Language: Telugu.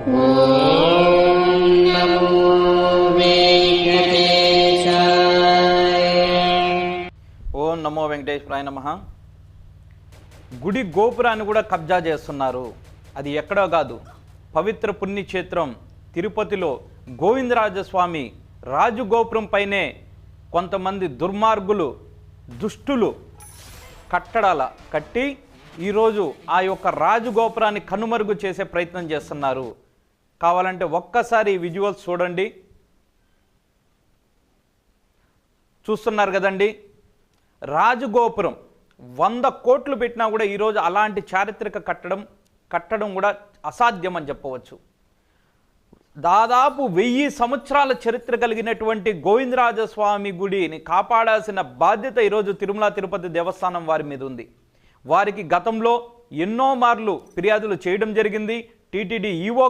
ఓం నమో ఓం నమో వెంకటేశ్వరాయ నమః. గుడి గోపురాన్ని కూడా కబ్జా చేస్తున్నారు. అది ఎక్కడో కాదు, పవిత్ర పుణ్యక్షేత్రం తిరుపతిలో గోవిందరాజస్వామి రాజగోపురం పైనే కొంతమంది దుర్మార్గులు దుష్టులు కట్టడాల కట్టి ఈరోజు ఆ యొక్క రాజగోపురాన్ని కనుమరుగు చేసే ప్రయత్నం చేస్తున్నారు. కావాలంటే ఒక్కసారి ఈ విజువల్స్ చూడండి. చూస్తున్నారు కదండి, రాజగోపురం 100 కోట్లు పెట్టినా కూడా ఈరోజు అలాంటి చారిత్రక కట్టడం కూడా అసాధ్యం అని చెప్పవచ్చు. దాదాపు 1000 సంవత్సరాల చరిత్ర కలిగినటువంటి గోవిందరాజస్వామి గుడిని కాపాడాల్సిన బాధ్యత ఈరోజు తిరుమల తిరుపతి దేవస్థానం వారి మీద ఉంది. వారికి గతంలో ఎన్నో మార్లు ఫిర్యాదులు చేయడం జరిగింది. TTD EO